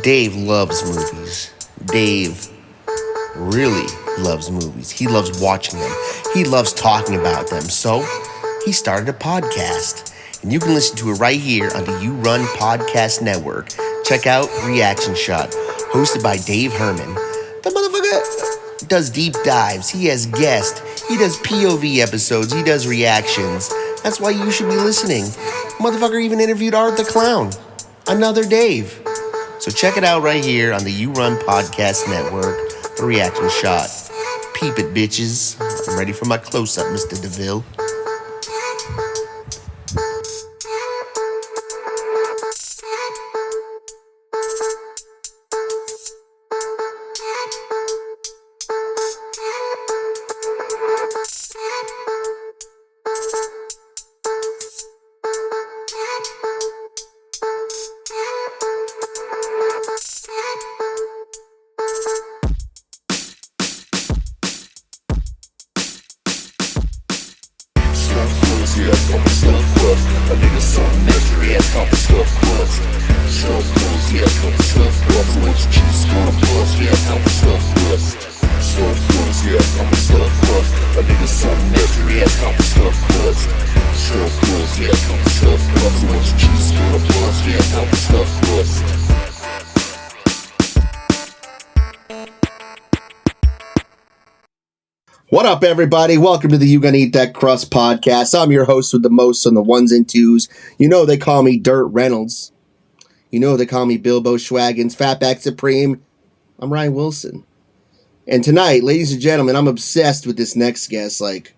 Dave loves movies. Dave really loves movies. He loves watching them. He loves talking about them. So he started a podcast. And you can listen to it right here on the You Run Podcast Network. Check out Reaction Shot, hosted by Dave Herman. The motherfucker does deep dives. He has guests. He does POV episodes. He does reactions. That's why you should be listening. Motherfucker even interviewed Art the Clown. Another Dave. So check it out right here on the You Run Podcast Network, The Reaction Shot. Peep it, bitches. I'm ready for my close-up, Mr. DeVille. What up, everybody? Welcome to the You Gonna Eat That Crust podcast. I'm your host with the most on the ones and twos. You know they call me Dirt Reynolds. You know they call me Bilbo Schwaggins, Fatback Supreme. I'm Ryan Wilson. And tonight, ladies and gentlemen, I'm obsessed with this next guest, like,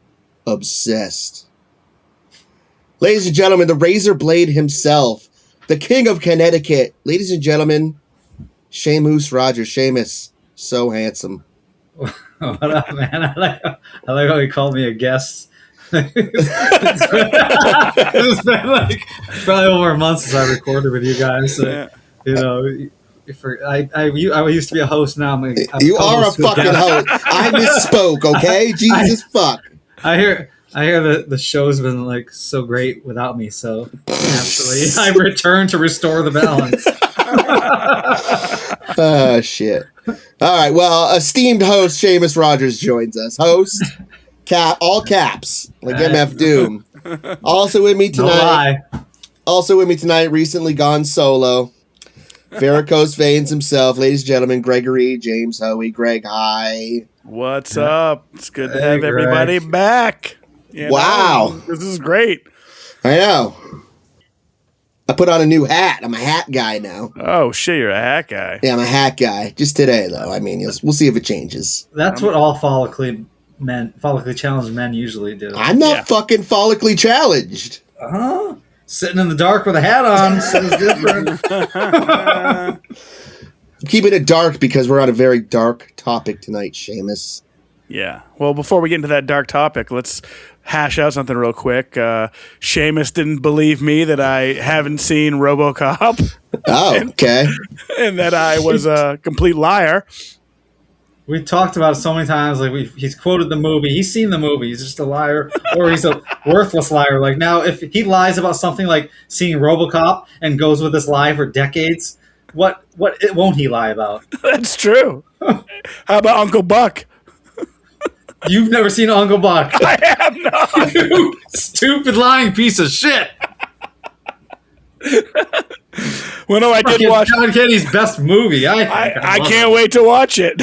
obsessed. Ladies and gentlemen, the razor blade himself, the king of Connecticut. Ladies and gentlemen, Sheamus Rogers. Sheamus, so handsome. What up, man? I like how he called me a guest. It's been like probably over a month since I recorded with you guys. So, you know, I used to be a host. Now I'm you are a fucking host. I misspoke. Okay, Jesus fuck. I hear the show's been like so great without me. So naturally, I return to restore the balance. Oh shit. All right, well, esteemed host Sheamus Rogers joins us. Host, all caps, like MF Doom. Also with me tonight. Recently gone solo. Varicose veins himself, ladies and gentlemen, Gregory James Hoey. Greg, hi. What's up? It's good to have everybody back. Wow. This is great. I know. I put on a new hat. I'm a hat guy now. Oh, shit, you're a hat guy. Yeah, I'm a hat guy. Just today, though. I mean, we'll see if it changes. That's what all follically challenged men usually do. I'm not fucking follically challenged. Sitting in the dark with a hat on so different. I'm keeping it dark because we're on a very dark topic tonight, Sheamus. Yeah. Well, before we get into that dark topic, let's hash out something real quick. Sheamus didn't believe me that I haven't seen RoboCop. Oh, okay. And that I was a complete liar. We talked about it so many times. Like he's quoted the movie. He's seen the movie. He's just a liar, or he's a worthless liar. Like now, if he lies about something like seeing RoboCop and goes with this lie for decades, what won't he lie about? That's true. How about Uncle Buck? You've never seen Uncle Buck. I have not. You stupid lying piece of shit. Well, no, I did watch John Kennedy's best movie. I can't wait to watch it.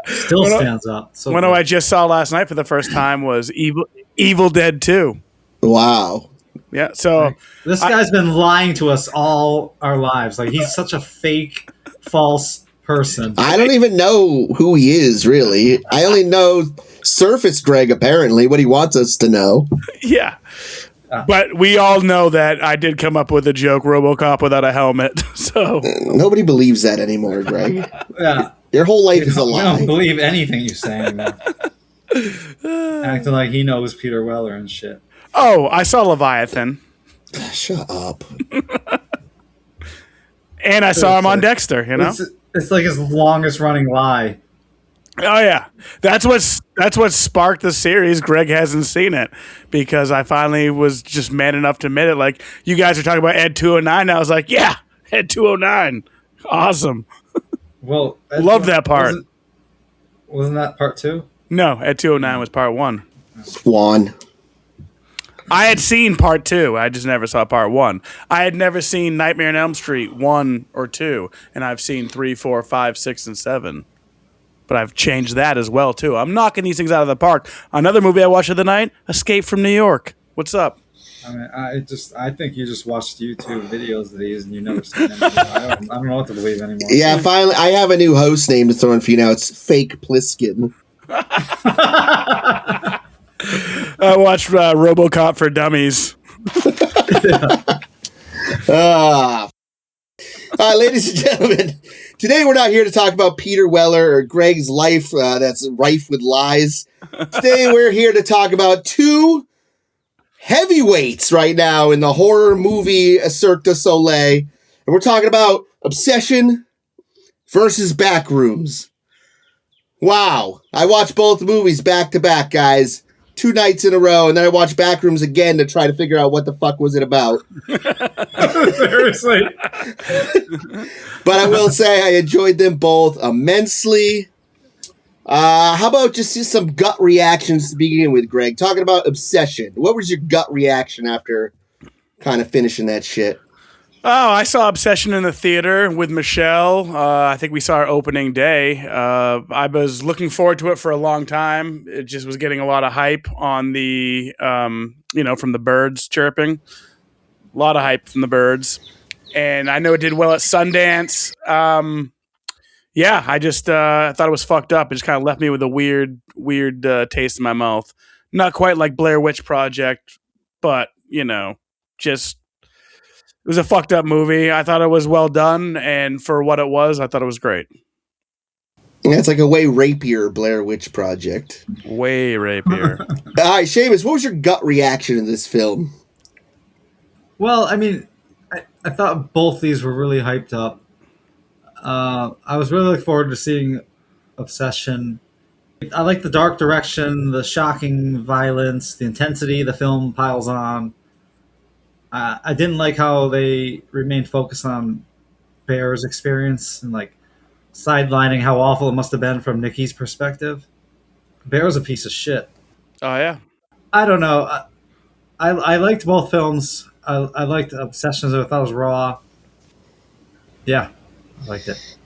Still stands up. So one I just saw last night for the first time was Evil Dead 2. Wow. Yeah, so this guy's been lying to us all our lives. Like he's such a fake, false person. I don't even know who he is, really. I only know Surface Greg, apparently, what he wants us to know. Yeah. But we all know that I did come up with a joke, RoboCop without a helmet. So nobody believes that anymore, Greg. Yeah. Your whole life is a We lie. don't believe anything you say anymore. Acting like he knows Peter Weller and shit. Oh, I saw Leviathan. Shut up. And I saw him on Dexter, you know? It's like his longest running lie. Oh yeah, that's what sparked the series. Greg hasn't seen it because I finally was just man enough to admit it. Like, you guys are talking about Ed 209, and I was like, yeah, Ed 209. Awesome. Well, Love that part. Wasn't that part 2? No, at 209 was part 1. Swan. I had seen part 2. I just never saw part 1. I had never seen Nightmare on Elm Street 1 or 2, and I've seen 3, 4, 5, 6, and 7. But I've changed that as well too. I'm knocking these things out of the park. Another movie I watched the other night, Escape from New York. What's up? I mean, I think you just watched YouTube videos of these and you never seen them. I don't know what to believe anymore. Yeah, finally, I have a new host name to throw in for you now. It's Fake Pliskin. I watched RoboCop for Dummies. Ladies and gentlemen, today we're not here to talk about Peter Weller or Greg's life that's rife with lies. Today we're here to talk about two heavyweights right now in the horror movie Cirque du Soleil. And we're talking about Obsession versus Backrooms. Wow. I watched both movies back to back, guys. 2 nights in a row, and then I watched Backrooms again to try to figure out what the fuck was it about. Seriously. But I will say I enjoyed them both immensely. How about just some gut reactions to begin with, Greg? Talking about Obsession. What was your gut reaction after kind of finishing that shit? Oh, I saw Obsession in the theater with Michelle. I think we saw our opening day. I was looking forward to it for a long time. It just was getting a lot of hype on the, from the birds chirping. A lot of hype from the birds. And I know it did well at Sundance. I just thought it was fucked up. It just kind of left me with a weird taste in my mouth. Not quite like Blair Witch Project, but, just... It was a fucked up movie. I thought it was well done, and for what it was, I thought it was great. Yeah, it's like a way rapier Blair Witch Project. Way rapier. All right, Sheamus, what was your gut reaction to this film? Well, I mean, I thought both these were really hyped up. I was really looking forward to seeing Obsession. I like the dark direction, the shocking violence, the intensity the film piles on. I didn't like how they remained focused on Bear's experience and like sidelining how awful it must have been from Nikki's perspective. Bear's a piece of shit. Oh, yeah? I don't know. I liked both films. I liked Obsessions. I thought it was raw. Yeah, I liked it.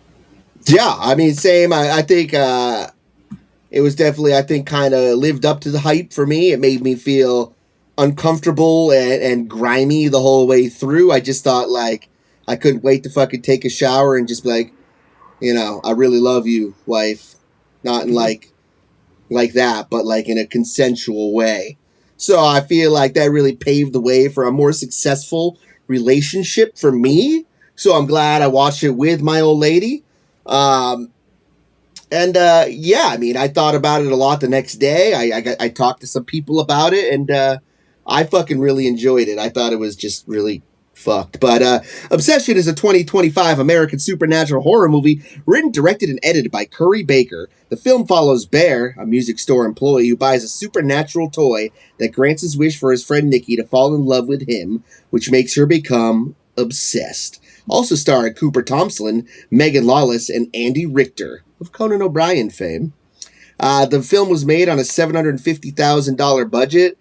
Yeah, I mean, same. I think it was definitely, I think, kind of lived up to the hype for me. It made me feel uncomfortable and grimy the whole way through. I just thought, like, I couldn't wait to fucking take a shower and just be like, I really love you, wife. Not in like that, but like in a consensual way. So I feel like that really paved the way for a more successful relationship for me. So I'm glad I watched it with my old lady. I mean, I thought about it a lot the next day. I talked to some people about it, and I fucking really enjoyed it. I thought it was just really fucked. But Obsession is a 2025 American supernatural horror movie written, directed, and edited by Curry Baker. The film follows Bear, a music store employee who buys a supernatural toy that grants his wish for his friend Nikki to fall in love with him, which makes her become obsessed. Also starring Cooper Thompson, Megan Lawless, and Andy Richter of Conan O'Brien fame. The film was made on a $750,000 budget.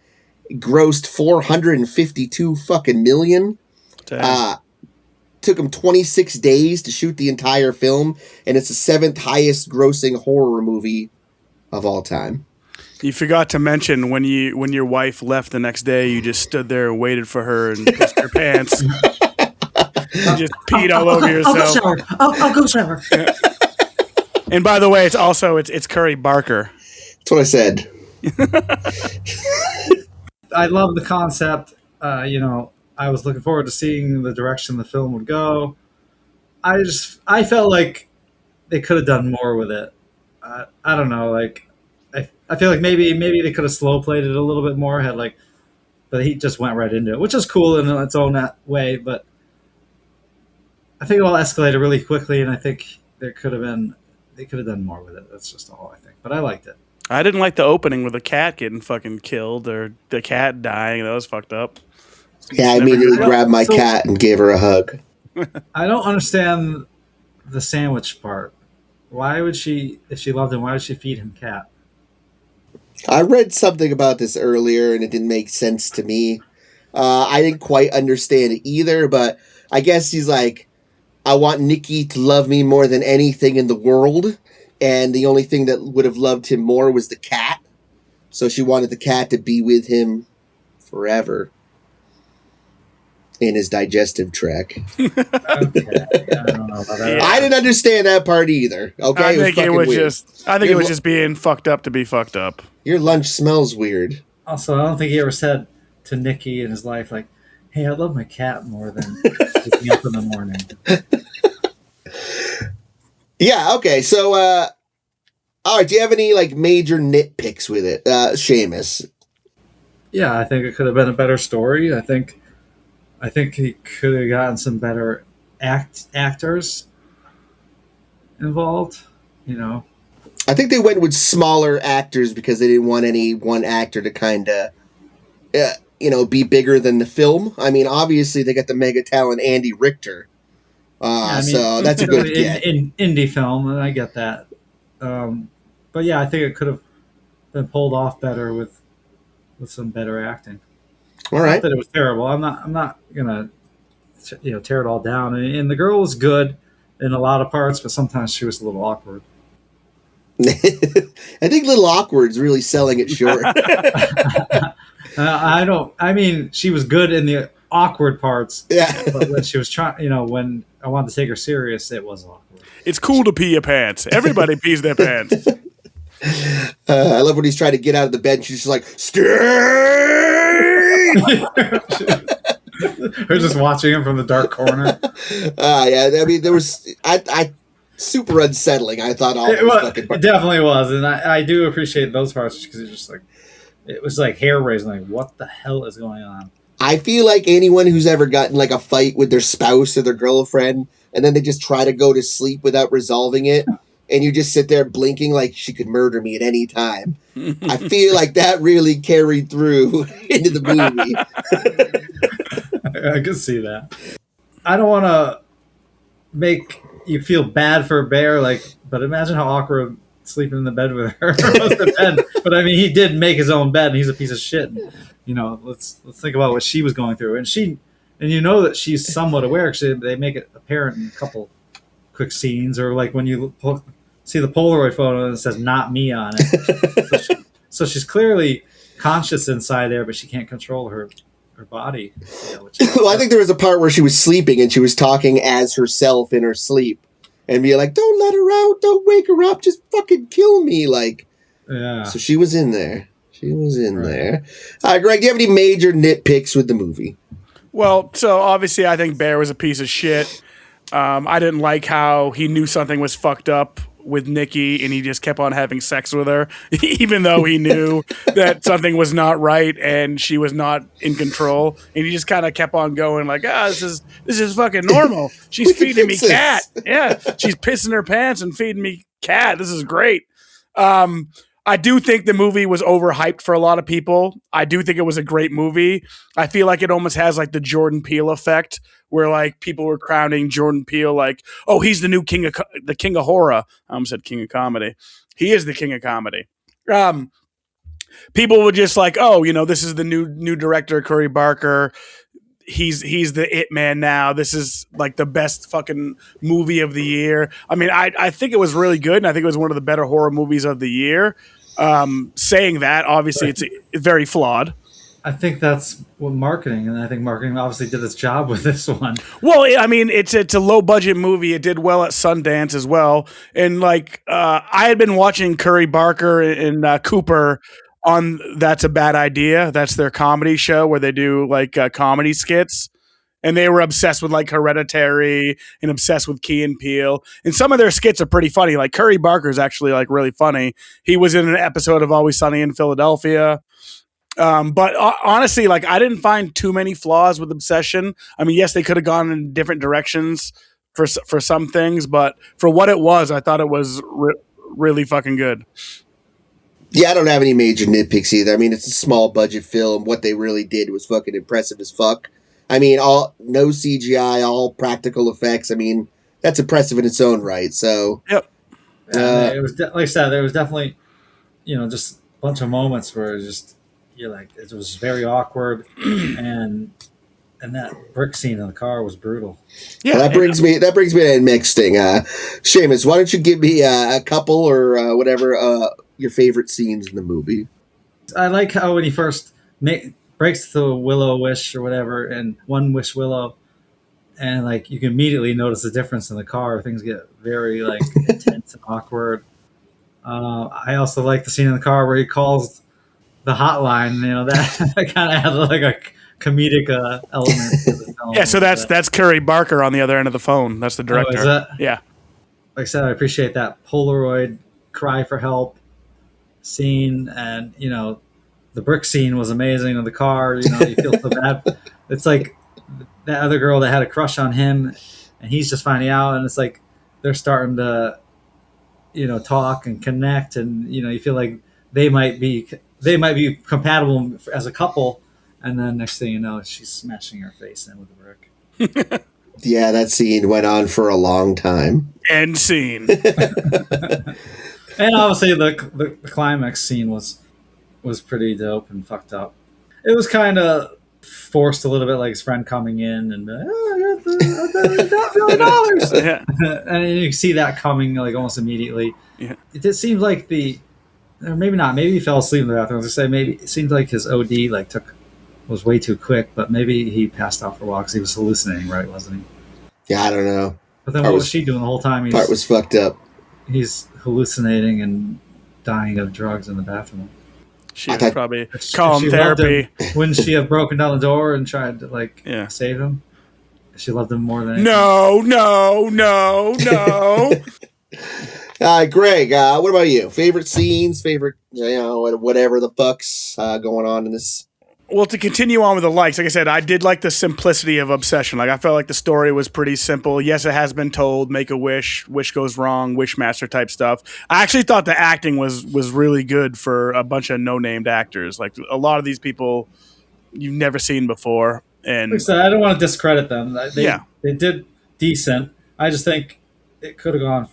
Grossed $452 fucking million. Took him 26 days to shoot the entire film, and it's the 7th highest grossing horror movie of all time. You forgot to mention when your wife left the next day, you just stood there and waited for her and pissed your pants. You just peed all over yourself. I'll go shower. Yeah. And by the way, it's Curry Barker. That's what I said. I love the concept. I was looking forward to seeing the direction the film would go. I felt like they could have done more with it. I don't know. Like, I feel like maybe they could have slow played it a little bit more. But he just went right into it, which is cool in its own way. But I think it all escalated really quickly, and I think they could have done more with it. That's just all I think. But I liked it. I didn't like the opening with the cat getting fucking killed or the cat dying. That was fucked up. Yeah, I immediately grabbed my cat and gave her a hug. I don't understand the sandwich part. Why would she, if she loved him, why would she feed him cat? I read something about this earlier, and it didn't make sense to me. I didn't quite understand it either, but I guess he's like, I want Nikki to love me more than anything in the world, and the only thing that would have loved him more was the cat. So she wanted the cat to be with him forever in his digestive tract. Okay, I don't know about that. Yeah. I didn't understand that part either. Okay, I think it was weird. just. I think it was just being fucked up to be fucked up. Your lunch smells weird. Also, I don't think he ever said to Nikki in his life, like, hey, I love my cat more than waking up in the morning. Yeah, okay, so, all right, do you have any, like, major nitpicks with it, Sheamus? Yeah, I think it could have been a better story. I think he could have gotten some better actors involved, you know. I think they went with smaller actors because they didn't want any one actor to kind of, be bigger than the film. I mean, obviously they got the mega talent Andy Richter, so that's a good get. In indie film, and I get that. But yeah, I think it could have been pulled off better with some better acting. All right. Not that it was terrible. I'm not gonna tear it all down. And the girl was good in a lot of parts, but sometimes she was a little awkward. I think Little Awkward's really selling it short. I mean, she was good in the awkward parts. Yeah. But when she was trying, when I wanted to take her serious, it was awkward. It's cool to pee your pants. Everybody pees their pants. I love when he's trying to get out of the bed and she's just like, stay! We're just watching him from the dark corner. Yeah, I mean, there was... I super unsettling. I thought all those fucking parts. It definitely was, and I do appreciate those parts because it's just like it was like hair raising. Like, what the hell is going on? I feel like anyone who's ever gotten like a fight with their spouse or their girlfriend, and then they just try to go to sleep without resolving it, and you just sit there blinking like she could murder me at any time. I feel like that really carried through into the movie. I can see that. I don't want to make you feel bad for Bear, but imagine how awkward sleeping in the bed with her. But I mean, he did make his own bed, and he's a piece of shit. And, let's think about what she was going through, and that she's somewhat aware. Actually, they make it apparent in a couple quick scenes, or like when you see the Polaroid photo and it says "not me" on it. So she's clearly conscious inside there, but she can't control her body. Well, I think there was a part where she was sleeping and she was talking as herself in her sleep and be like, don't let her out, don't wake her up, just fucking kill me. Yeah. So she was in there. There. Greg, do you have any major nitpicks with the movie? Well, so obviously I think Bear was a piece of shit. I didn't like how he knew something was fucked up with Nikki and he just kept on having sex with her, even though he knew that something was not right and she was not in control. And he just kind of kept on going like, this is fucking normal. She's feeding me cat. Yeah. She's pissing her pants and feeding me cat. This is great. I do think the movie was overhyped for a lot of people. I do think it was a great movie. I feel like it almost has like the Jordan Peele effect, where like people were crowning Jordan Peele like, oh, he's the new king of horror. I almost said king of comedy. He is the king of comedy. People were just like, oh, this is the new director, Curry Barker. He's the it man now. This is like the best fucking movie of the year. I mean, I think it was really good, and I think it was one of the better horror movies of the year. Saying that, obviously, it's very flawed. I think that's what marketing, and I think marketing obviously did its job with this one. Well, I mean, it's a low budget movie. It did well at Sundance as well, and I had been watching Curry Barker and Cooper on That's a Bad Idea. That's their comedy show where they do comedy skits. And they were obsessed with Hereditary and obsessed with Key and Peele. And some of their skits are pretty funny. Like Curry Barker is actually really funny. He was in an episode of Always Sunny in Philadelphia. But honestly, I didn't find too many flaws with Obsession. I mean, yes, they could have gone in different directions for some things, but for what it was, I thought it was really fucking good. Yeah, I don't have any major nitpicks either. I mean, it's a small budget film. What they really did was fucking impressive as fuck. I mean, no CGI, all practical effects. I mean, that's impressive in its own right. So, Yep. It was like I said, there was definitely, just a bunch of moments where you're like, it was very awkward, and that brick scene in the car was brutal. Yeah. well, that brings me to the next thing. Sheamus, why don't you give me a couple or whatever your favorite scenes in the movie? I like how when he first breaks the Willow wish or whatever, and one wish Willow, and like you can immediately notice the difference in the car. Things get very like intense and awkward. I also like the scene in the car where he calls the hotline. That kind of had like a comedic element to the film. Yeah, so that's Curry Barker on the other end of the phone. That's the director. Oh, is that? Yeah. Like I said, I appreciate that Polaroid cry for help scene, and the brick scene was amazing in the car. You feel so bad. It's like that other girl that had a crush on him, and he's just finding out, and it's like they're starting to talk and connect, and you feel like they might be compatible as a couple, and then next thing you know, she's smashing her face in with a brick. Yeah, that scene went on for a long time. End scene. And obviously the climax scene was pretty dope and fucked up. It was kind of forced a little bit, like his friend coming in and I got $1 million. Yeah. And you can see that coming like almost immediately. Yeah. It seems like or maybe not. Maybe he fell asleep in the bathroom. I was gonna say maybe it seemed like his OD was way too quick, but maybe he passed out for a while because he was hallucinating, right? Wasn't he? Yeah, I don't know. But then what was she doing the whole time? Part was fucked up. He's hallucinating and dying of drugs in the bathroom. She was probably calling she therapy. Wouldn't she have broken down the door and tried to save him? She loved him more than anything. No. Greg, what about you? Favorite scenes, favorite, whatever the fuck's going on in this? Well, to continue on with the likes, like I said, I did like the simplicity of Obsession. Like I felt like the story was pretty simple. Yes, it has been told. Make a wish, wish goes wrong, Wishmaster type stuff. I actually thought the acting was really good for a bunch of no-named actors. Like a lot of these people you've never seen before. And like I said, I don't want to discredit them. They did decent. I just think it could have gone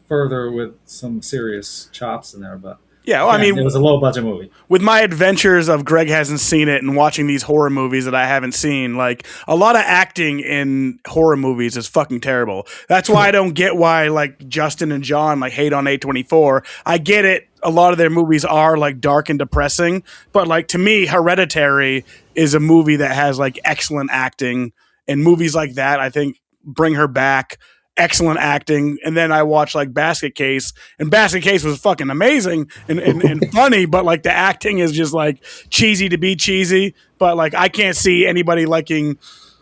further with some serious chops in there, but. Yeah, well, I mean, it was a low-budget movie. With my adventures of Greg hasn't seen it and watching these horror movies that I haven't seen, like a lot of acting in horror movies is fucking terrible. That's why I don't get why like Justin and John like hate on A24. I get it. A lot of their movies are like dark and depressing, but like to me, Hereditary is a movie that has like excellent acting, and movies like that I think bring her back. Excellent acting, and then I watched like Basket Case, and Basket Case was fucking amazing and funny, but like the acting is just like cheesy to be cheesy. But like I can't see anybody liking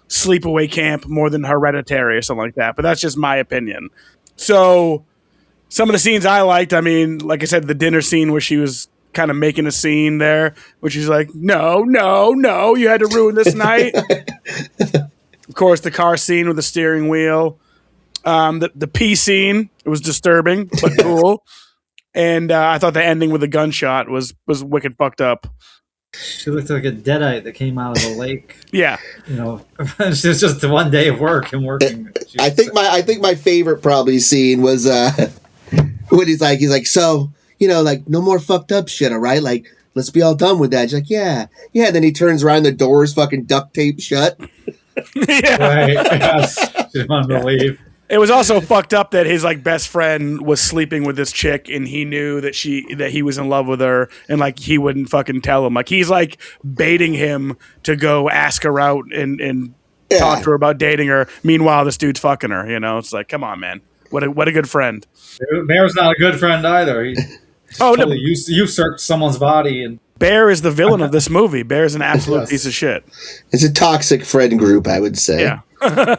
Sleepaway Camp more than Hereditary or something like that. But that's just my opinion. So some of the scenes I liked, I mean, like I said, the dinner scene where she was kind of making a scene there, where she's like, no, you had to ruin this night. Of course, the car scene with the steering wheel. The pee scene, it was disturbing but cool, and I thought the ending with the gunshot was wicked fucked up. She looked like a deadite that came out of the lake. Yeah, it's just one day of work and working. I think my favorite probably scene was when he's like, so like no more fucked up shit, all right? Like let's be all done with that. She's like, yeah. And then he turns around, the door's fucking duct tape shut. Yeah, right. Yes. She didn't want to leave. It was also fucked up that his like best friend was sleeping with this chick, and he knew that he was in love with her, and like he wouldn't fucking tell him. Like he's like baiting him to go ask her out and talk to her about dating her. Meanwhile, this dude's fucking her. It's like, come on, man. What a good friend. Bear's not a good friend either. He totally usurped someoe's body and. Bear is the villain of this movie. Bear is an absolute piece of shit. It's a toxic friend group, I would say. Yeah. Yeah.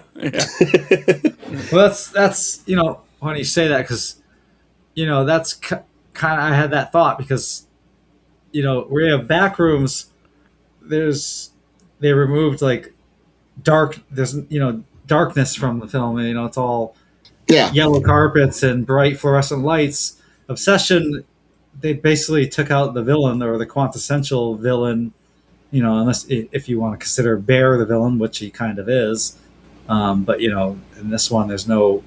Well, that's when you say that, because that's kind of, I had that thought because we have Backrooms. They removed like there's darkness from the film. It's all yellow carpets and bright fluorescent lights. Obsession, they basically took out the villain or the quintessential villain, unless if you want to consider Bear the villain, which he kind of is. But in this one, there's no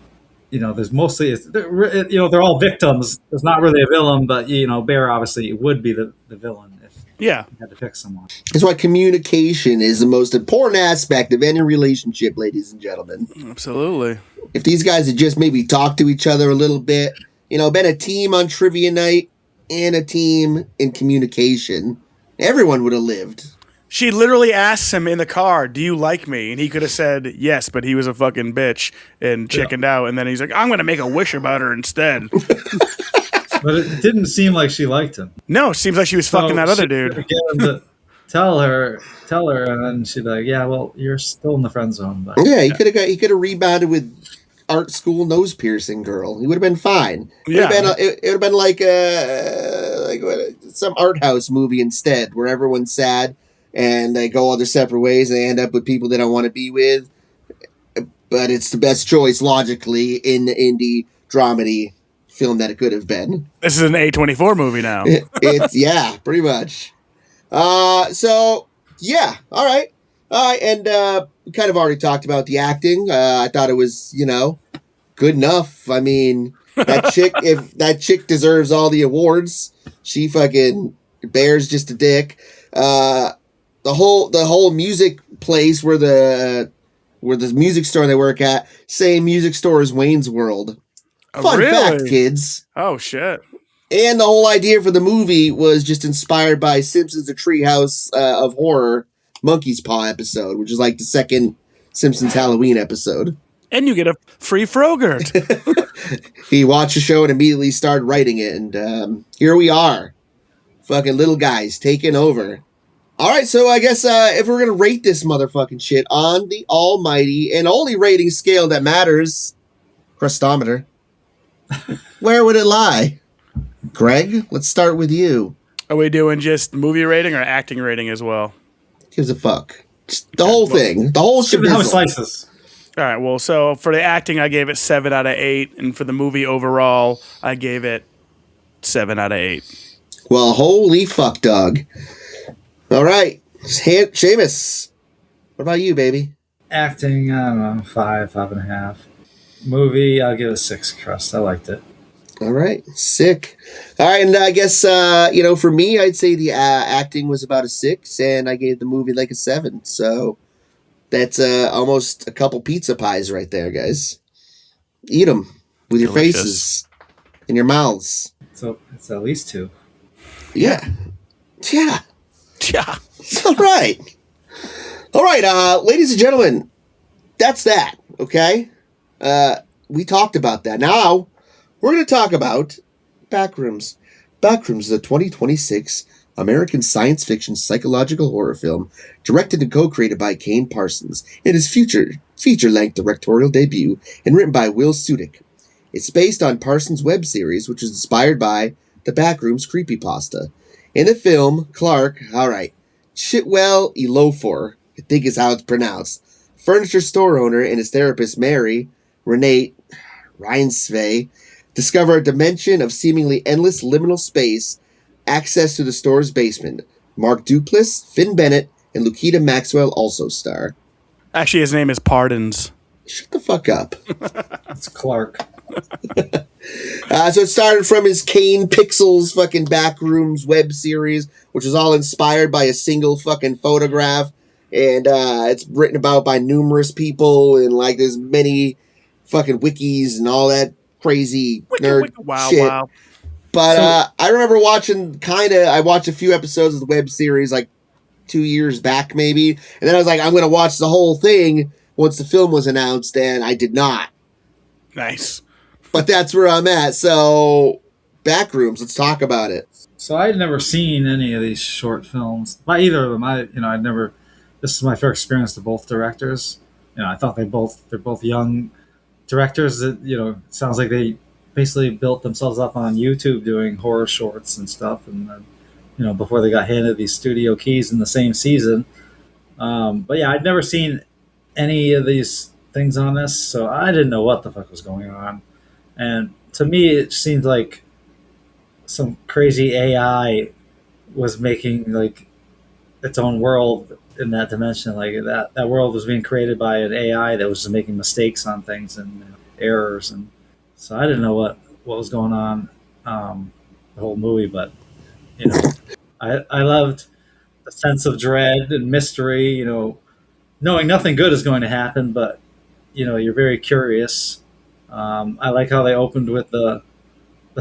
there's mostly, they're all victims. There's not really a villain, but Bear obviously would be the villain if Yeah. you had to pick someone. That's why communication is the most important aspect of any relationship, ladies and gentlemen. Absolutely. If these guys had just maybe talked to each other a little bit, been a team on trivia night and a team in communication, everyone would have lived. She literally asks him in the car, "Do you like me?" And he could have said yes, but he was a fucking bitch and chickened out. And then he's like, "I'm going to make a wish about her instead." But it didn't seem like she liked him. No, it seems like she was fucking that other dude. Get him to tell her, and then she'd be like, "Yeah, well, you're still in the friend zone." But yeah, he could have rebounded with art school nose piercing girl. He would have been fine. It would have been like some art house movie instead, where everyone's sad and they go all their separate ways and they end up with people they don't want to be with. But it's the best choice logically in the indie dramedy film that it could have been. This is an A24 movie now. It's pretty much. So yeah, all right, and we kind of already talked about the acting. I thought it was good enough. I mean, that chick, if that chick deserves all the awards, she fucking Bear's just a dick. The whole music place where the music store they work at, same music store as Wayne's World. Fun fact, kids. Oh, shit. And the whole idea for the movie was just inspired by Simpsons: The Treehouse of Horror Monkey's Paw episode, which is like the second Simpsons Halloween episode. And you get a free Frogurt. He watched the show and immediately started writing it, and here we are. Fucking little guys taking over. All right, so I guess if we're going to rate this motherfucking shit on the almighty and only rating scale that matters, Crustometer, where would it lie? Greg, let's start with you. Are we doing just movie rating or acting rating as well? Gives a fuck. Just the whole thing. The whole shit. How many slices? All right, well, so for the acting, I gave it 7 out of 8. And for the movie overall, I gave it 7 out of 8. Well, holy fuck, dog. All right. Sheamus, what about you, baby? Acting, I don't know, 5.5. Movie, I'll give it 6. Crust, I liked it. All right, sick. All right, and I guess for me, I'd say the acting was about a 6, and I gave the movie like a 7. So that's almost a couple pizza pies right there, guys. Eat them with your faces and your mouths. So it's at least 2. Yeah. Yeah. All right. All right, ladies and gentlemen, that's that. Okay, we talked about that. Now we're going to talk about Backrooms. Backrooms is a 2026 American science fiction psychological horror film directed and co-created by Kane Parsons in his feature-length directorial debut and written by Will Sudick. It's based on Parsons' web series, which was inspired by the Backrooms creepypasta. In the film, Clark, Chitwell Elofor, I think is how it's pronounced, furniture store owner and his therapist Mary, Renee Reinsve, discover a dimension of seemingly endless liminal space, access to the store's basement. Mark Duplass, Finn Bennett, and Lukita Maxwell also star. Actually, his name is Pardons. Shut the fuck up. It's Clark. So it started from his Kane Pixels fucking Backrooms web series, which is all inspired by a single fucking photograph. And it's written about by numerous people, and like there's many fucking wikis and all that crazy nerd shit. Wow. But I remember I watched a few episodes of the web series like 2 years back maybe, and then I was like, I'm going to watch the whole thing once the film was announced, and I did not. Nice. But that's where I'm at. So Backrooms, let's talk about it. So I had never seen any of these short films by either of them. I'd never. This is my first experience to both directors. I thought they're both young directors that it sounds like they basically built themselves up on YouTube doing horror shorts and stuff, and then, before they got handed these studio keys in the same season. But yeah, I'd never seen any of these things on this, so I didn't know what the fuck was going on. And to me, it seemed like some crazy AI was making like its own world in that dimension. Like that world was being created by an AI that was just making mistakes on things and errors. And So I didn't know what was going on the whole movie, but you know, I loved the sense of dread and mystery. You know, knowing nothing good is going to happen, but you know, you're very curious. I like how they opened with the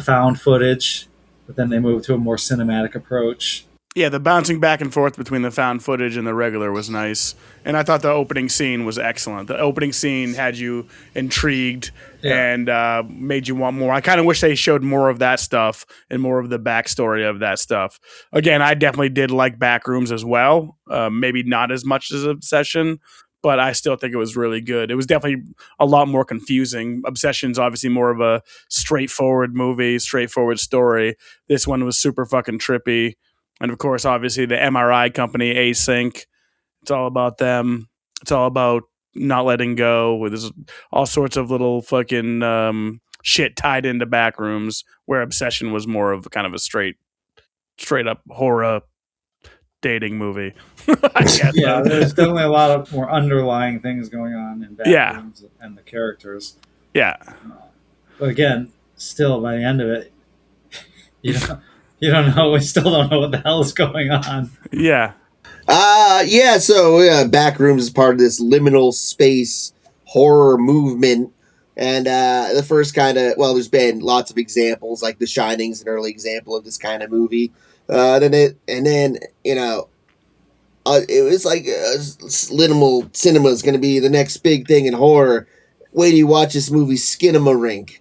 found footage, but then they moved to a more cinematic approach. Yeah, the bouncing back and forth between the found footage and the regular was nice. And I thought the opening scene was excellent. The opening scene had you intrigued and made you want more. I kind of wish they showed more of that stuff and more of the backstory of that stuff. Again, I definitely did like Backrooms as well. Maybe not as much as Obsession, but I still think it was really good. It was definitely a lot more confusing. Obsession's obviously more of a straightforward movie, straightforward story. This one was super fucking trippy. And of course, obviously, the MRI company, Async, it's all about them. It's all about not letting go. There's all sorts of little fucking shit tied into Backrooms, where Obsession was more of kind of a straight up horror dating movie. I guess. Yeah, there's definitely a lot of more underlying things going on in Backrooms and the characters. Yeah. But again, still by the end of it, you don't know. We still don't know what the hell is going on. Yeah. So Backrooms is part of this liminal space horror movement. And the first there's been lots of examples, like The Shining's an early example of this kind of movie. It was like liminal cinema is going to be the next big thing in horror. Wait till you watch this movie, Skinamarink.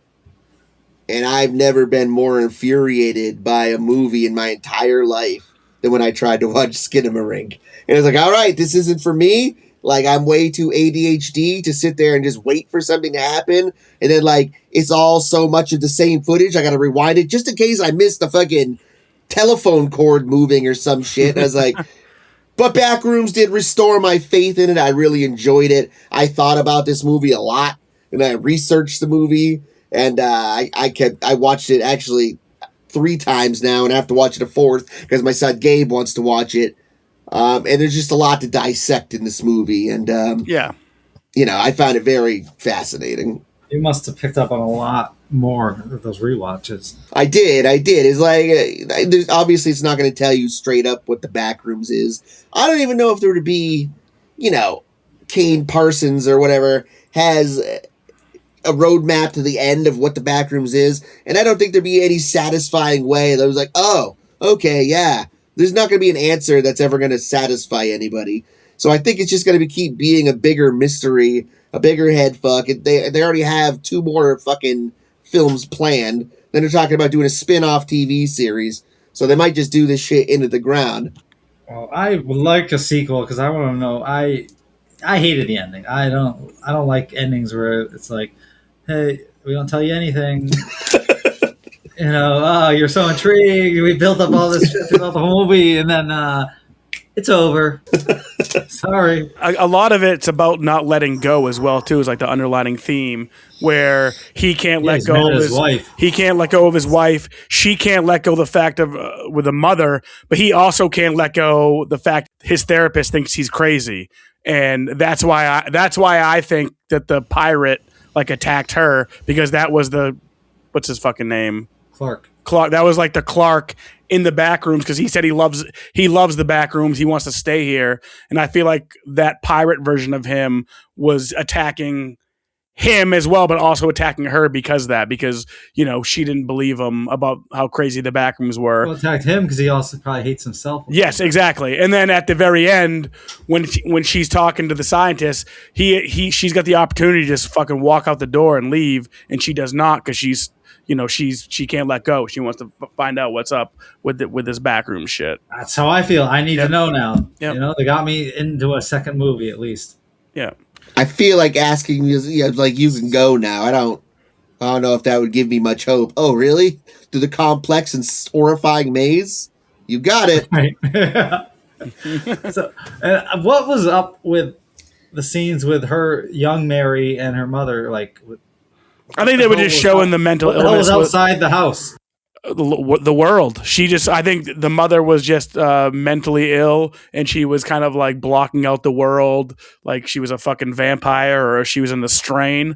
And I've never been more infuriated by a movie in my entire life than when I tried to watch Skinamarink. And I was like, all right, this isn't for me. Like, I'm way too ADHD to sit there and just wait for something to happen. And then, like, it's all so much of the same footage. I got to rewind it just in case I missed the fucking telephone cord moving or some shit. And I was like, but Backrooms did restore my faith in it. I really enjoyed it. I thought about this movie a lot. And I researched the movie. And I watched it actually 3 times now, and I have to watch it a 4th because my son Gabe wants to watch it. And there's just a lot to dissect in this movie, and I found it very fascinating. You must have picked up on a lot more of those rewatches. I did. It's like obviously it's not going to tell you straight up what the Backrooms is. I don't even know if there would be, Kane Parsons or whatever has a roadmap to the end of what the Backrooms is, and I don't think there'd be any satisfying way that was like, oh, okay, yeah. There's not going to be an answer that's ever going to satisfy anybody. So I think it's just going to keep being a bigger mystery, a bigger head fuck. They already have 2 more fucking films planned. Then they're talking about doing a spin-off TV series. So they might just do this shit into the ground. Well, I would like a sequel because I want to know. I hated the ending. I don't like endings where it's like, hey, we don't tell you anything. You're so intrigued. We built up all this shit throughout the whole movie, and then it's over. Sorry. A lot of it's about not letting go as well, too. Is like the underlining theme where he can't let go of his wife. He can't let go of his wife. She can't let go of the fact of with a mother, but he also can't let go the fact his therapist thinks he's crazy, and that's why I think that the pirate attacked her because that was what's his fucking name? Clark. That was like the Clark in the Backrooms because he said he loves the Backrooms. He wants to stay here, and I feel like that pirate version of him was attacking him as well, but also attacking her because she didn't believe him about how crazy the Backrooms were. Well, attacked him because he also probably hates himself. Yes, exactly. And then at the very end, when she's talking to the scientist, she's got the opportunity to just fucking walk out the door and leave, and she does not because she can't let go. She wants to find out what's up with this backroom shit. That's how I feel. I need to know now. Yep. They got me into a second movie at least. Yeah. I feel like asking you, you can go now. I don't know if that would give me much hope. Oh, really? Through the complex and horrifying maze? You got it. Right. So, what was up with the scenes with her young Mary and her mother? I think they were just showing the mental illness. What was outside the house? the world. I think the mother was just mentally ill, and she was kind of like blocking out the world, like she was a fucking vampire or she was in the strain.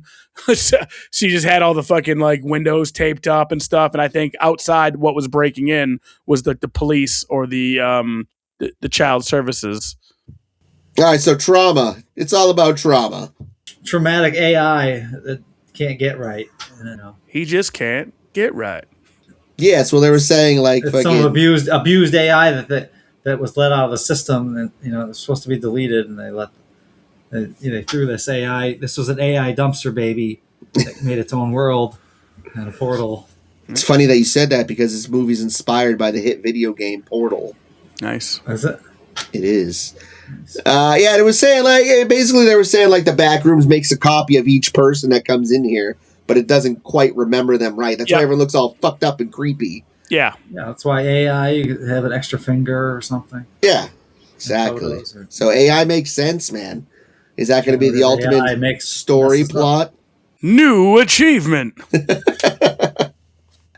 She just had all the fucking like windows taped up and stuff. And I think outside, what was breaking in was the police or the child services. All right, so trauma. It's all about trauma. Traumatic AI that can't get right. You know. He just can't get right. Yes, well, they were saying like It's some abused AI that was let out of the system, and it was supposed to be deleted, and they threw this AI. This was an AI dumpster baby that made its own world and a portal. It's funny that you said that because this movie's inspired by the hit video game Portal. Nice. Is it? It is. Yeah, it was saying like basically they were saying like the Backrooms makes a copy of each person that comes in here, but it doesn't quite remember them right. That's why everyone looks all fucked up and creepy. Yeah. Yeah, that's why AI you have an extra finger or something. Yeah, exactly. So AI makes sense, man. Is that going to be the ultimate story plot? New achievement.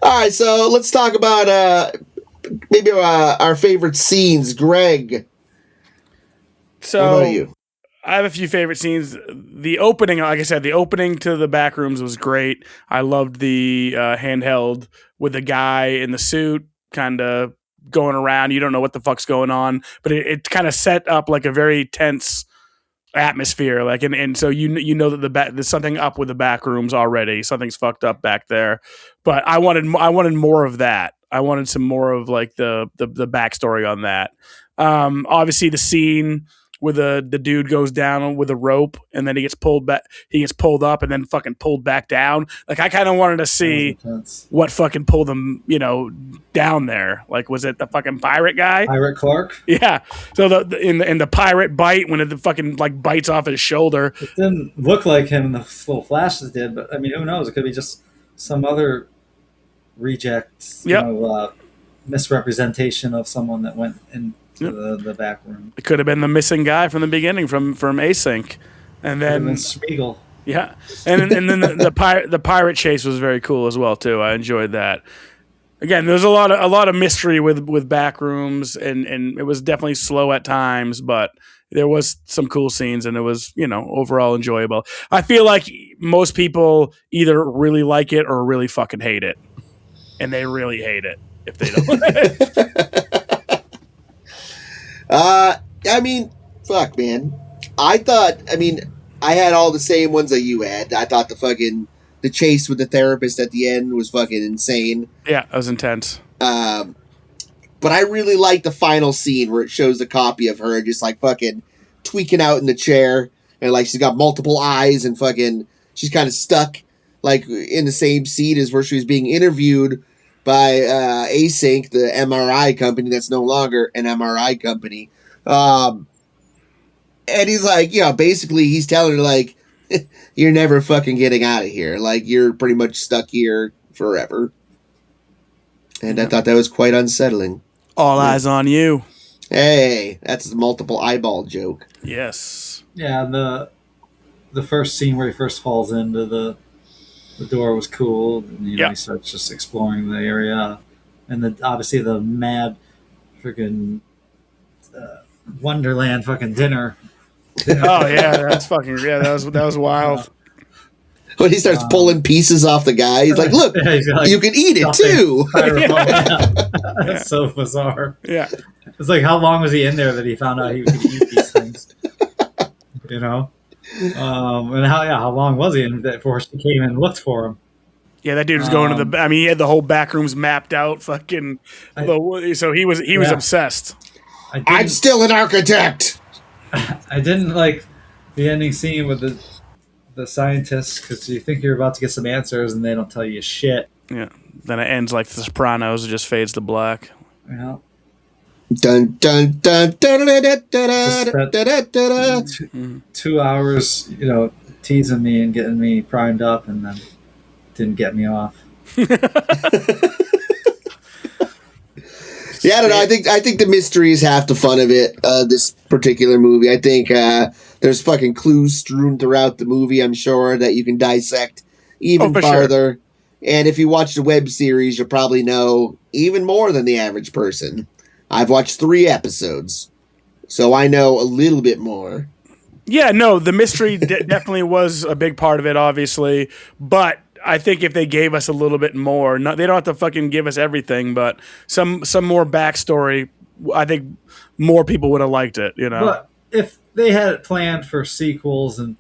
All right, so let's talk about maybe our favorite scenes. Greg. So what about you? I have a few favorite scenes. The opening, like I said, the opening to the Backrooms was great. I loved the handheld with the guy in the suit kind of going around. You don't know what the fuck's going on, but it kind of set up like a very tense atmosphere. Like, and so you know that there's something up with the Backrooms already. Something's fucked up back there. But I wanted more of that. I wanted some more of like the backstory on that. Obviously, the scene where the dude goes down with a rope and then he gets pulled back. He gets pulled up and then fucking pulled back down. Like I kind of wanted to see what fucking pulled him, down there. Like was it the fucking pirate guy? Pirate Clark? Yeah. So in the pirate bite when it fucking like bites off his shoulder. It didn't look like him in the little flashes did, but I mean, who knows? It could be just some other reject, misrepresentation of someone that went in. The back room. It could have been the missing guy from the beginning from Async, and then Spiegel. Yeah, and then the pirate chase was very cool as well too. I enjoyed that. Again, there's a lot of mystery with Backrooms, and it was definitely slow at times, but there was some cool scenes, and it was overall enjoyable. I feel like most people either really like it or really fucking hate it, and they really hate it if they don't. I mean, fuck, man. I had all the same ones that you had. I thought the chase with the therapist at the end was fucking insane. Yeah, that was intense. But I really like the final scene where it shows a copy of her just like fucking tweaking out in the chair, and like she's got multiple eyes and fucking she's kind of stuck like in the same seat as where she was being interviewed by Async, the MRI company that's no longer an MRI company. And he's like, basically he's telling her like, you're never fucking getting out of here. Like you're pretty much stuck here forever. And I thought that was quite unsettling. All eyes on you. Hey, that's a multiple eyeball joke. Yes. Yeah, the first scene where he first falls into the door was cool. And, he starts just exploring the area, and obviously the mad freaking Wonderland fucking dinner. Oh yeah, that was wild. When he starts pulling pieces off the guy, he's like, "Look, you can eat it too." That's so bizarre. Yeah, it's like how long was he in there that he found out he could eat these things? And how long was he in before she came and looked for him? Yeah, that dude was going to the. He had the whole Backrooms mapped out. Fucking. So he was obsessed. I'm still an architect. I didn't like the ending scene with the scientists because you think you're about to get some answers and they don't tell you shit. Yeah. Then it ends like The Sopranos. It just fades to black. Yeah. Dun dun dun dun dun dun dun dun dun. 2 hours, teasing me and getting me primed up, and then didn't get me off. Yeah, I don't know. I think the mystery is half the fun of it. This particular movie, I think there's fucking clues strewn throughout the movie. I'm sure that you can dissect even farther. Sure. And if you watch the web series, you'll probably know even more than the average person. I've watched 3 episodes, so I know a little bit more. Yeah, no, the mystery definitely was a big part of it, obviously. But I think if they gave us a little bit more, they don't have to fucking give us everything, but some more backstory, I think more people would have liked it, you know? But if they had it planned for sequels and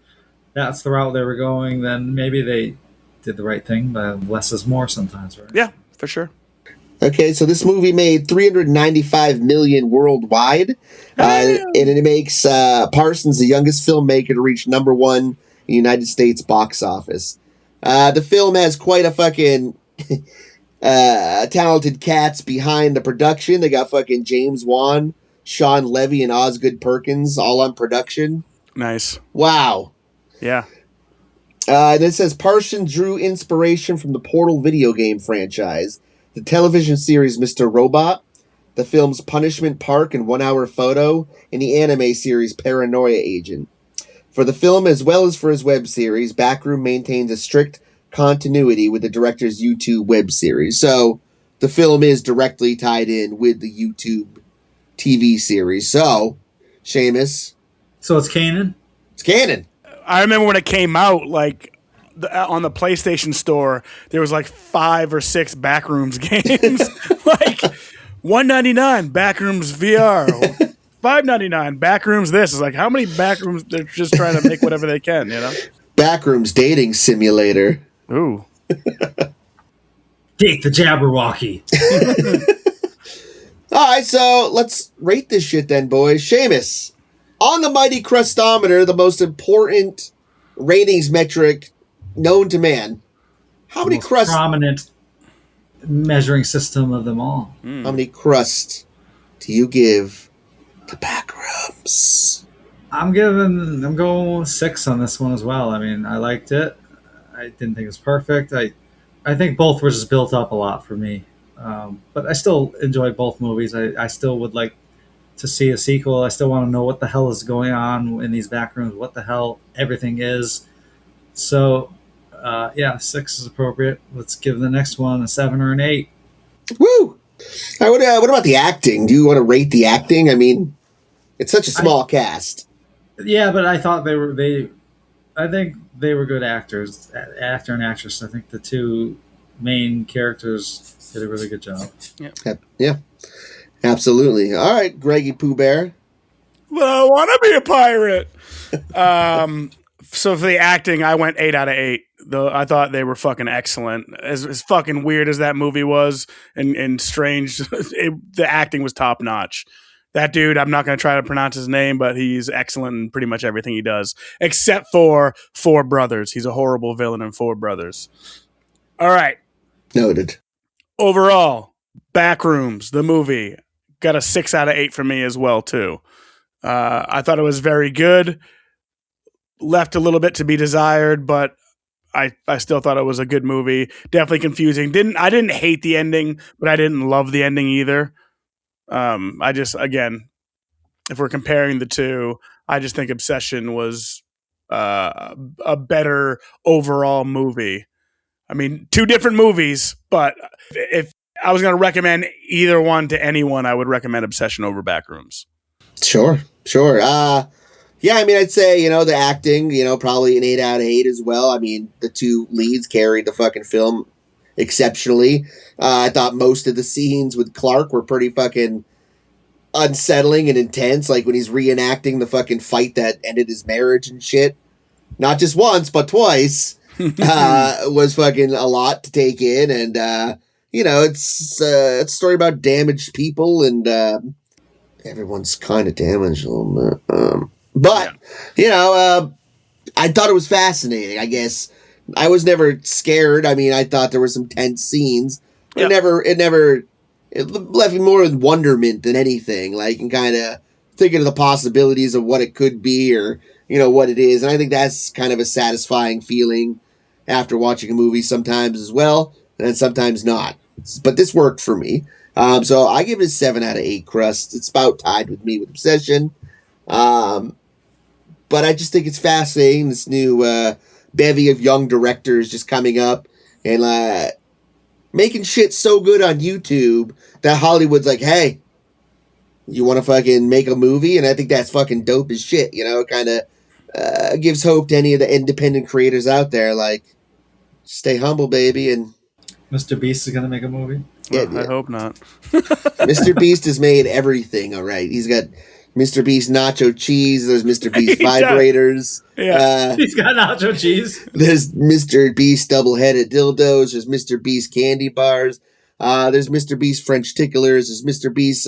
that's the route they were going, then maybe they did the right thing, but less is more sometimes, right? Yeah, for sure. Okay, so this movie made $395 million worldwide, and it makes Parsons the youngest filmmaker to reach #1 in the United States box office. The film has quite a fucking talented cats behind the production. They got fucking James Wan, Sean Levy, and Osgood Perkins all on production. Nice. Wow. Yeah. And it says Parsons drew inspiration from the Portal video game franchise, the television series Mr. Robot, the films Punishment Park and 1 Hour Photo, and the anime series Paranoia Agent. For the film, as well as for his web series, Backroom maintains a strict continuity with the director's YouTube web series. So, the film is directly tied in with the YouTube TV series. So, Sheamus. So it's canon? It's canon. I remember when it came out, like, on the PlayStation Store, there was like 5 or 6 Backrooms games. Like, $199 Backrooms VR, $5.99 Backrooms this. Is like, how many Backrooms? They're just trying to make whatever they can, you know? Backrooms dating simulator. Ooh. Date the Jabberwocky. All right, so let's rate this shit then, boys. Sheamus, on the mighty Crustometer, the most important ratings metric known to man, how many crusts? Prominent measuring system of them all. How many crusts do you give to Backrooms? I'm going with 6 on this one as well. I mean, I liked it. I didn't think it was perfect. I think both were just built up a lot for me. But I still enjoyed both movies. I still would like to see a sequel. I still want to know what the hell is going on in these Backrooms, what the hell everything is. So, 6 is appropriate. Let's give the next one a 7 or an 8. Woo! What about the acting? Do you want to rate the acting? I mean, it's such a small cast. Yeah, but I thought I think they were good actors, actor and actress. I think the 2 main characters did a really good job. Yeah, absolutely. All right, Greggy Pooh Bear. Well, I want to be a pirate. So for the acting, I went 8 out of 8. Though I thought they were fucking excellent. As fucking weird as that movie was and strange, the acting was top notch. That dude, I'm not going to try to pronounce his name, but he's excellent in pretty much everything he does, except for Four Brothers. He's a horrible villain in Four Brothers. All right. Noted. Overall, Backrooms, the movie, got a 6 out of 8 for me as well, too. I thought it was very good. Left a little bit to be desired, but I still thought it was a good movie. Definitely confusing. I didn't hate the ending, but I didn't love the ending either. I just, again, if we're comparing the two, I just think Obsession was a better overall movie. I mean, 2 different movies, but if I was going to recommend either one to anyone, I would recommend Obsession over Backrooms. Sure. Yeah, I mean, I'd say, the acting, probably an 8 out of 8 as well. I mean, the 2 leads carried the fucking film exceptionally. I thought most of the scenes with Clark were pretty fucking unsettling and intense, like when he's reenacting the fucking fight that ended his marriage and shit. Not just once, but twice. Was fucking a lot to take in, and, it's a story about damaged people, and everyone's kind of damaged a little bit. But, I thought it was fascinating, I guess. I was never scared. I mean, I thought there were some tense scenes. It left me more with wonderment than anything. Like, and kind of thinking of the possibilities of what it could be or, what it is. And I think that's kind of a satisfying feeling after watching a movie sometimes as well, and sometimes not. But this worked for me. So I give it a 7 out of 8 Crust. It's about tied with me with Obsession. But I just think it's fascinating, this new bevy of young directors just coming up and making shit so good on YouTube that Hollywood's like, hey, you want to fucking make a movie? And I think that's fucking dope as shit. You know, it kind of gives hope to any of the independent creators out there. Like, stay humble, baby. And Mr. Beast is gonna make a movie. Well, I hope not. Mr. Beast has made everything. All right, he's got Mr. Beast nacho cheese. There's Mr. Beast vibrators. Yeah. He's got nacho cheese. There's Mr. Beast double-headed dildos. There's Mr. Beast candy bars. There's Mr. Beast French ticklers. There's Mr. Beast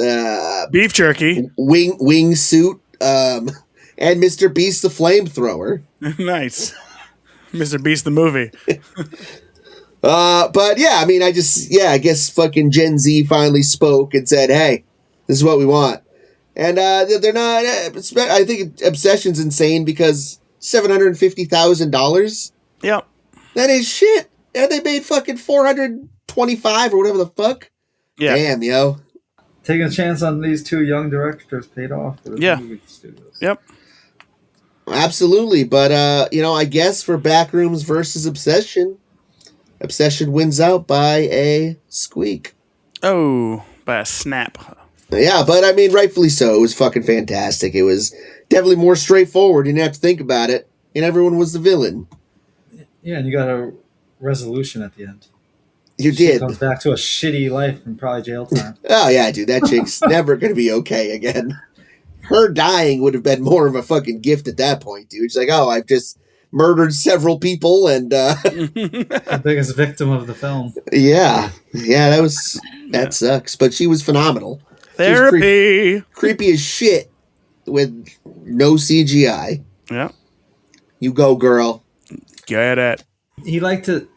Beef jerky. wing suit. And Mr. Beast the flamethrower. Nice. Mr. Beast the movie. But yeah, I mean, I guess fucking Gen Z finally spoke and said, hey, this is what we want. And they're not, I think Obsession's insane because $750,000. Yep. That is shit. And they made fucking 425 or whatever the fuck. Yeah. Damn, yo. Taking a chance on these two young directors paid off for the movie studios. Yep. Absolutely. But, I guess for Backrooms versus Obsession wins out by a squeak. Oh, by a snap. Yeah, but I mean, rightfully so. It was fucking fantastic. It was definitely more straightforward. You didn't have to think about it. And everyone was the villain. Yeah, and you got a resolution at the end. You She did. comes back to a shitty life and probably jail time. Oh, yeah, dude. That chick's never going to be okay again. Her dying would have been more of a fucking gift at that point, dude. She's like, oh, I've just murdered several people and The biggest victim of the film. yeah, that sucks, but she was phenomenal. Therapy. Creepy as shit with no CGI. Yeah. You go, girl. Get it. He liked to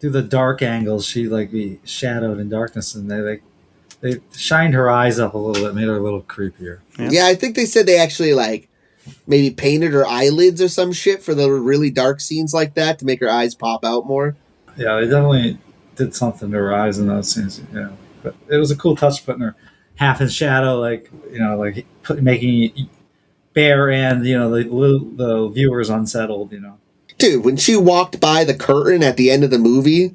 do the dark angles. She like be shadowed in darkness, and they shined her eyes up a little bit, made her a little creepier. Yeah, I think they said they actually maybe painted her eyelids or some shit for the really dark scenes like that to make her eyes pop out more. Yeah, they definitely did something to her eyes in those scenes. Yeah, but it was a cool touch putting her half in shadow, making Bear and the viewers unsettled. Dude, when she walked by the curtain at the end of the movie,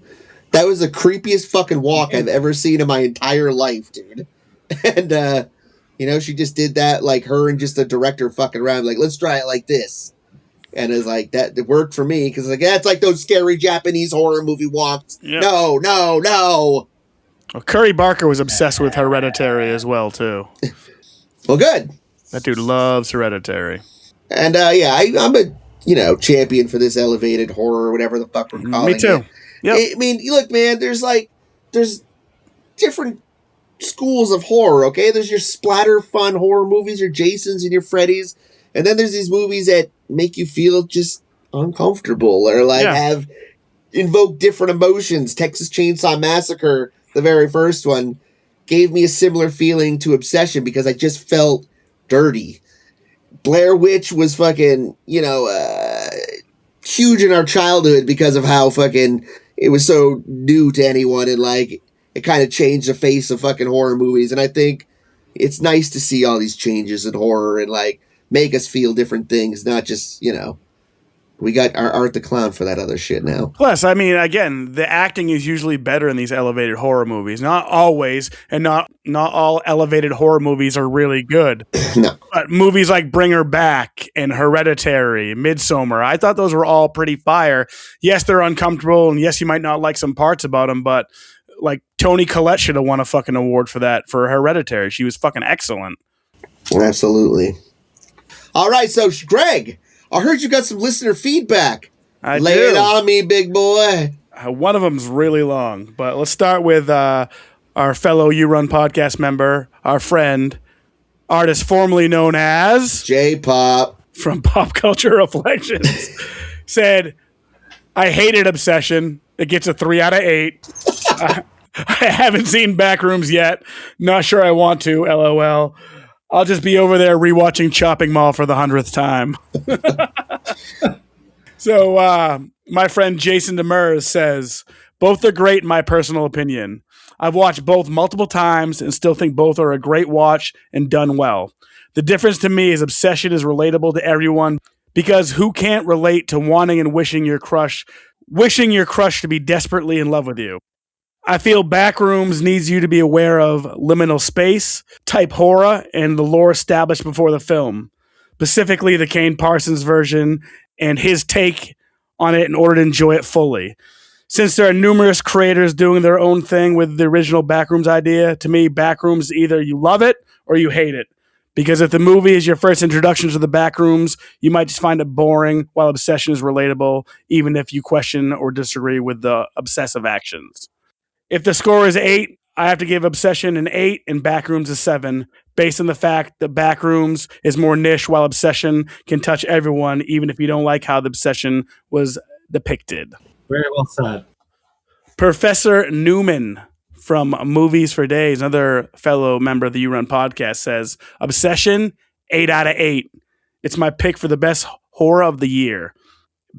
that was the creepiest fucking walk I've ever seen in my entire life, dude. And she just did that, like her and just the director fucking around, like, let's try it like this. And it's like that it worked for me because that's like those scary Japanese horror movie walks. Yep. No. Well, Curry Barker was obsessed with Hereditary as well, too. Well, good. That dude loves Hereditary. And I'm a champion for this elevated horror, whatever the fuck we're calling it. Me too. Yep. I mean, look, man, there's different schools of horror, okay? There's your splatter fun horror movies, your Jasons and your Freddys, and then there's these movies that make you feel just uncomfortable or have invoke different emotions. Texas Chainsaw Massacre, the very first one, gave me a similar feeling to Obsession because I just felt dirty. Blair Witch was fucking, huge in our childhood because of how fucking it was so new to anyone and it kind of changed the face of fucking horror movies. And I think it's nice to see all these changes in horror and make us feel different things, not just, we got our Art the Clown for that other shit now. Plus, I mean, again, the acting is usually better in these elevated horror movies. Not always, and not all elevated horror movies are really good. No. But movies like Bring Her Back and Hereditary, Midsommar, I thought those were all pretty fire. Yes, they're uncomfortable, and yes, you might not like some parts about them, but Toni Collette should have won a fucking award for that, for Hereditary. She was fucking excellent. Absolutely. All right, so Greg, I heard you got some listener feedback. Lay it on me, big boy. One of them's really long, but let's start with our fellow You Run podcast member, our friend, artist formerly known as J-Pop from Pop Culture Reflections, said, I hated Obsession. It gets a 3 out of 8. I haven't seen Backrooms yet. Not sure I want to, LOL. I'll just be over there rewatching Chopping Mall for the 100th time. So my friend Jason Demers says, both are great in my personal opinion. I've watched both multiple times and still think both are a great watch and done well. The difference to me is Obsession is relatable to everyone because who can't relate to wanting and wishing your crush wishing your crush to be desperately in love with you. I feel Backrooms needs you to be aware of liminal space, type horror, and the lore established before the film, specifically the Kane Parsons version and his take on it in order to enjoy it fully. Since there are numerous creators doing their own thing with the original Backrooms idea, to me, Backrooms, either you love it or you hate it. Because if the movie is your first introduction to the Backrooms, you might just find it boring, while Obsession is relatable, even if you question or disagree with the obsessive actions. If the score is 8, I have to give Obsession an 8 and Backrooms a 7, based on the fact that Backrooms is more niche, while Obsession can touch everyone, even if you don't like how the Obsession was depicted. Very well said. Professor Newman from Movies for Days, another fellow member of the You Run podcast, says, Obsession, 8 out of 8. It's my pick for the best horror of the year.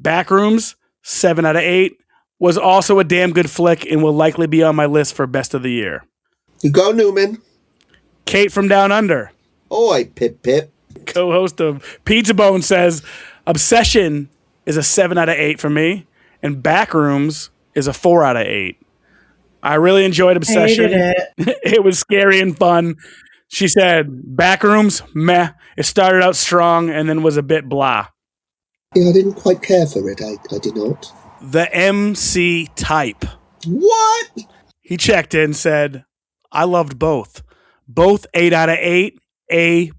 Backrooms, 7 out of 8. Was also a damn good flick and will likely be on my list for best of the year. You go, Newman. Kate from Down Under, Oi, Pip Pip. co-host of Pizza Bone, says, Obsession is a 7 out of 8 for me, and Backrooms is a 4 out of 8. I really enjoyed Obsession. It was scary and fun. She said, Backrooms, meh. It started out strong and then was a bit blah. Yeah, I didn't quite care for it. I did not. The MC Type. What? He checked in and said, I loved both. Both 8 out of 8, A++.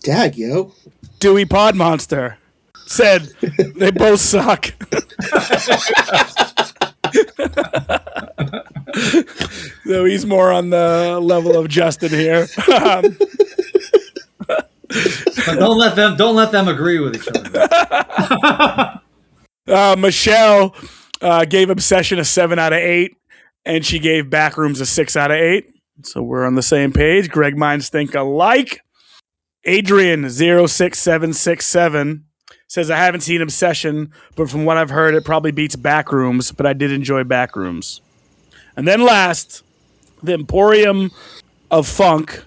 Dag, yo. Dewey Pod Monster said, they both suck. So he's more on the level of Justin here. But don't let them agree with each other. Michelle gave Obsession a 7 out of 8, and she gave Backrooms a 6 out of 8. So we're on the same page. Greg minds think alike. Adrian 06767 says, I haven't seen Obsession, but from what I've heard, it probably beats Backrooms, but I did enjoy Backrooms. And then last, the Emporium of Funk,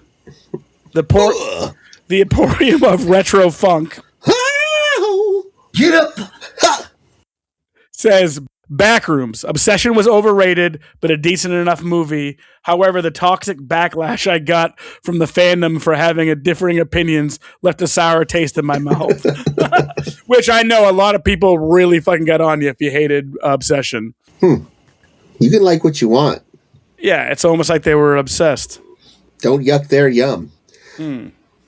the Emporium of Retro Funk, Get up! says, Backrooms. Obsession was overrated, but a decent enough movie. However, the toxic backlash I got from the fandom for having a differing opinions left a sour taste in my mouth. Which I know a lot of people really fucking got on you if you hated Obsession. You can like what you want. Yeah, it's almost like they were obsessed. Don't yuck their yum.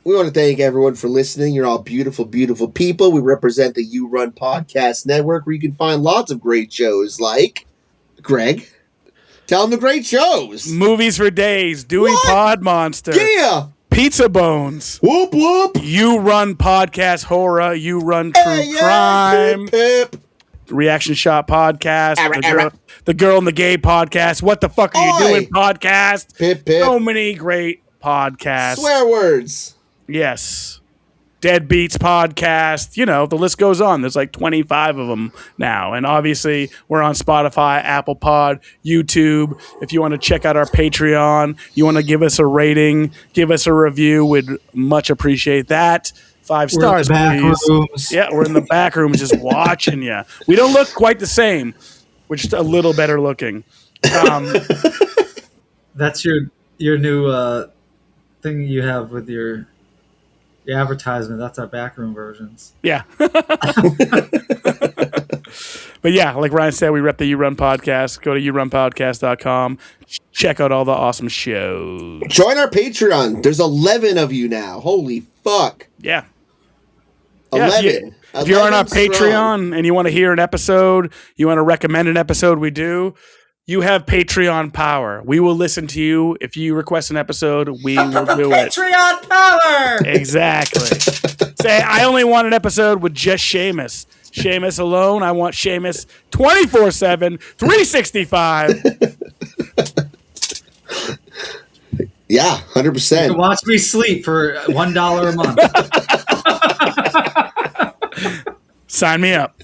We want to thank everyone for listening. You're all beautiful, beautiful people. We represent the You Run Podcast Network, where you can find lots of great shows like Greg. Tell them the great shows. Movies for Days, Dewey Pod Monster, Yeah. Pizza Bones, Whoop, whoop. You Run Podcast Horror, You Run True Crime, Pip, pip. Reaction Shot Podcast, the Girl and the Gay Podcast, What the Fuck Are You Doing Podcast. Pip, pip. So many great podcasts. Swear words. Yes. Deadbeats Podcast. You know, the list goes on. There's like 25 of them now. And obviously, we're on Spotify, Apple Pod, YouTube. If you want to check out our Patreon, you want to give us a rating, give us a review, we'd much appreciate that. 5 stars, please. Yeah, we're in the back room just watching you. We don't look quite the same. We're just a little better looking. That's your new thing you have with your advertisement. That's our backroom versions. Yeah. But yeah, like Ryan said, we rep the You Run Podcast. Go to yourunpodcast.com. Check out all the awesome shows. Join our Patreon. There's 11 of you now. Holy fuck. Yeah. 11. If you're on our 11 strong. Patreon and you want to hear an episode, you want to recommend an episode we do, you have Patreon power. We will listen to you. If you request an episode, we will do it. Patreon power! Exactly. Say, I only want an episode with just Sheamus. Sheamus alone. I want Sheamus 24/7, 365. Yeah, 100%. You can watch me sleep for $1 a month. Sign me up.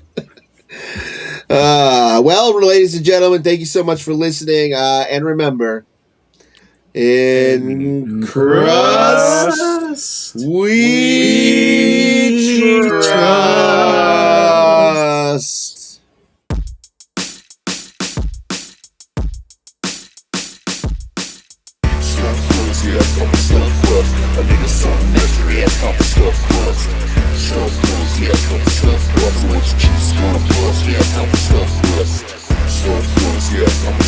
Well, ladies and gentlemen, thank you so much for listening. And remember, in Crust, we trust. yeah, I come for stuff crust. A nigga something extra, yeah, I come for stuff crust. Stuff crust, yeah, I come for stuff crust. So what you choose, gonna bust, yeah, I come for stuff crust. Stuff crust, yeah, I come for